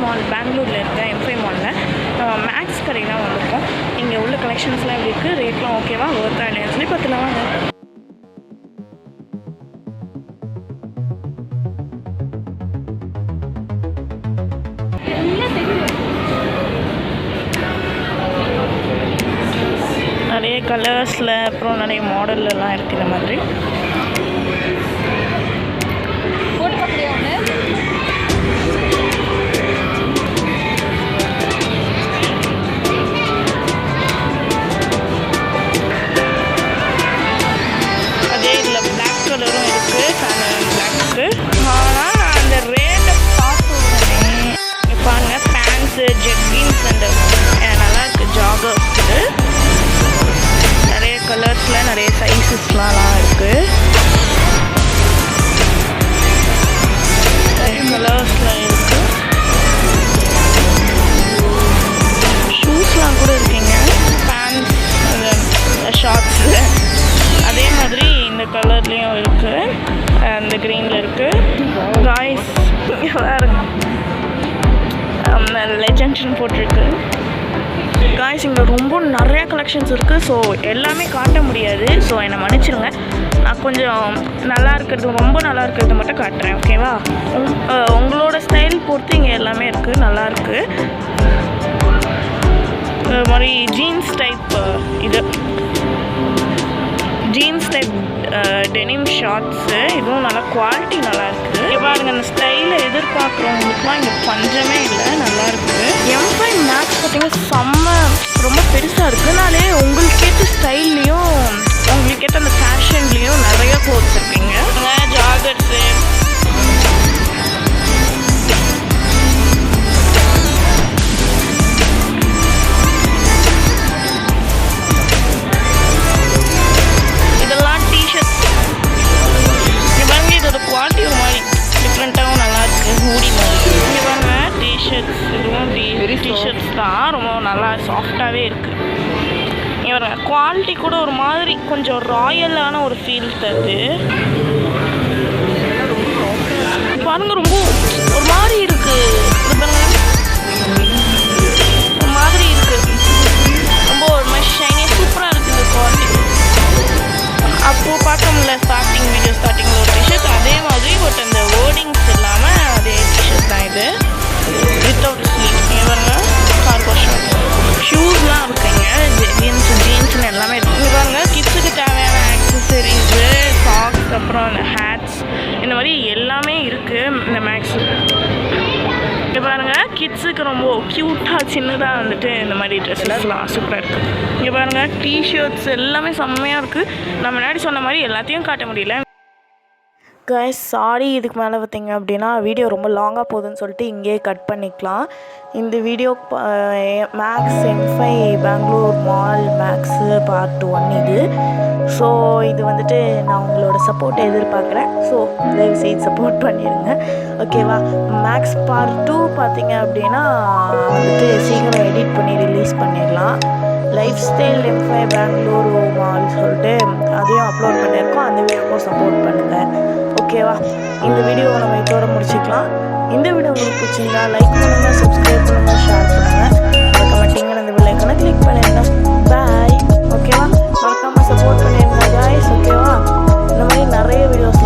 Mall பெங்களூரில் இருக்க M5 மாலில் மேக்ஸ் கடைக்கு தான் வந்திருக்கோம். இங்கே உள்ள கலெக்ஷன்ஸ்லாம் எப்படி இருக்குது, ரேட்லாம் ஓகேவா, ஒர்த்தா இல்லைன்னு சொல்லி பார்த்துலாம் வாங்க. நிறைய கலர்ஸில் அப்புறம் நிறைய மாடல்லாம் இருக்குது. இந்த மாதிரி அதே இதில் பிளாக் கலரும் இருக்குது, பிளாக்கு. ஆனால் அந்த ரேட்டை பார்த்து உடனே பாருங்கள், பேண்ட்ஸு, ஜெக்கின்ஸ் அண்ட் நல்லா இருக்குது. ஜாகர் இருக்குது, நிறைய கலர்ஸில் நிறைய சைஸஸ்லாம் இருக்குது. நிறைய கலர்ஸில் இருக்குது. ஷூஸ்லாம் கூட இருக்குங்க, பேண்ட்ஸ், ஷார்ட்ஸு. அதே மாதிரி இந்த கலர்லேயும் இருக்குது, அந்த க்ரீனில் இருக்குது. காய்ஸ் வேறு லெஜெண்ட்ஸ்னு போட்டிருக்கு. காய்ஸ் இங்கே ரொம்ப நிறையா கலெக்ஷன்ஸ் இருக்குது. ஸோ எல்லாமே காட்ட முடியாது, ஸோ என்னை மன்னிச்சிருங்க. நான் கொஞ்சம் நல்லா இருக்கிறது, ரொம்ப நல்லா இருக்கிறது மட்டும் காட்டுறேன், ஓகேவா? உங்களோட ஸ்டைல் பொறுத்து இங்கே எல்லாமே இருக்குது, நல்லாயிருக்கு. இது மாதிரி ஜீன்ஸ் டைப், இது ஜீன்ஸ் டைப் டெனிம் ஷார்ட்ஸு, இதுவும் நல்லா குவாலிட்டி நல்லாயிருக்கு. இங்கே பாருங்கள், அந்த ஸ்டைலை எதிர்பார்க்குறவங்களுக்குலாம் இங்கே பஞ்சமே இல்லை, நல்லாயிருக்கு. M5 மேக்ஸ் பார்த்தீங்கன்னா செம்ம ரொம்ப பெருசாக இருக்குனாலே உங்களுக்கு ஏற்ற ஸ்டைல்லையும் உங்களுக்கு ஏற்ற அந்த ஃபேஷன்லேயும் நிறைய க்ளோத்ஸ் இருக்குங்க. ஜாகர்ஸு, குவாலிட்டி ஒரு மாதிரி டிஃப்ரெண்ட்டாகவும் நல்லாயிருக்கு. ஹூடி மாதிரி இங்கே பாருங்க, டிஷர்ட்ஸ், இதுவும் டிஷர்ட்ஸ் தான் ரொம்ப நல்லா சாஃப்டாகவே இருக்குது. இங்கே பாருங்க, குவாலிட்டி கூட ஒரு மாதிரி கொஞ்சம் ராயலான ஒரு ஃபீல் தருது. பாருங்க, ரொம்ப ஒரு மாதிரி இருக்குது. இது பாருங்க, ஒரு மாதிரி இருக்குது, ரொம்ப ஒரு மாதிரி ஷைனியாக சூப்பராக இருக்குது இந்த குவாலிட்டி. அப்போது பார்த்தோம்ல ஸ்டார்டிங்கில் ஒரு டிஷர்ட் அதே மாதிரி, பட் அந்த வேர்டிங்ஸ் இல்லாமல் அதே டிஷர்ட் தான் இது, வித்தவுட் ஸ்லீவ். பாருங்க, கார்கோ ஷார்ட்ஸ், ஷூஸ்லாம் இருக்குங்க, ஜீன்ஸ்னு எல்லாமே இருக்குது. இங்கே பாருங்கள், கிட்ஸுக்கு தேவையான ஆக்சசரிஸு, சாக்ஸ், அப்புறம் அந்த ஹேட்ஸ், இந்த மாதிரி எல்லாமே இருக்குது இந்த மேக்ஸு. இங்கே பாருங்கள், கிட்ஸுக்கு ரொம்ப க்யூட்டாக சின்னதாக வந்துட்டு இந்த மாதிரி ட்ரெஸ்லாம் சூப்பராக இருக்குது. இங்கே பாருங்கள், டிஷர்ட்ஸ் எல்லாமே செம்மையாக இருக்குது. நான் முன்னாடி சொன்ன மாதிரி எல்லாத்தையும் காட்ட முடியல. கைஸ் சாரி, இதுக்கு மேலே பார்த்தீங்க அப்படின்னா வீடியோ ரொம்ப லாங்காக போகுதுன்னு சொல்லிட்டு இங்கேயே கட் பண்ணிக்கலாம். இந்த video Max M5 Bengaluru mall Max part 1 இது. ஸோ இது வந்துட்டு நான் உங்களோட சப்போர்ட் எதிர்பார்க்குறேன். ஸோ தயவுசெய்து சப்போர்ட் பண்ணிடுங்க, ஓகேவா? மேக்ஸ் பார்ட் 2 பார்த்தீங்க அப்படின்னா வந்துட்டு சீக்கிரம் எடிட் பண்ணி ரிலீஸ் பண்ணிடலாம். Life style M5 Bengaluru mall சொல்லிட்டு அதையும் அப்லோட் பண்ணியிருக்கோம். அந்த வீடியோக்கும் சப்போர்ட் பண்ணுங்கள், ஓகேவா? இந்த வீடியோவை நம்ம இதோட முடிச்சுக்கலாம். இந்த வீடியோ உங்களுக்கு பிடிச்சிருந்தா லைக் பண்ணுங்கள், சப்ஸ்கிரைப் பண்ணுங்கள், ஷேர் பண்ணுங்கள். மறக்காமட்டிங்கன்னா இந்த பெல் ஐக்கானை கிளிக் பண்ணிடுங்க. பாய், ஓகேவா? மறக்காமல் சப்போர்ட் பண்ணிடுங்க காய்ஸ், ஓகேவா? இந்த மாதிரி நிறைய வீடியோஸ்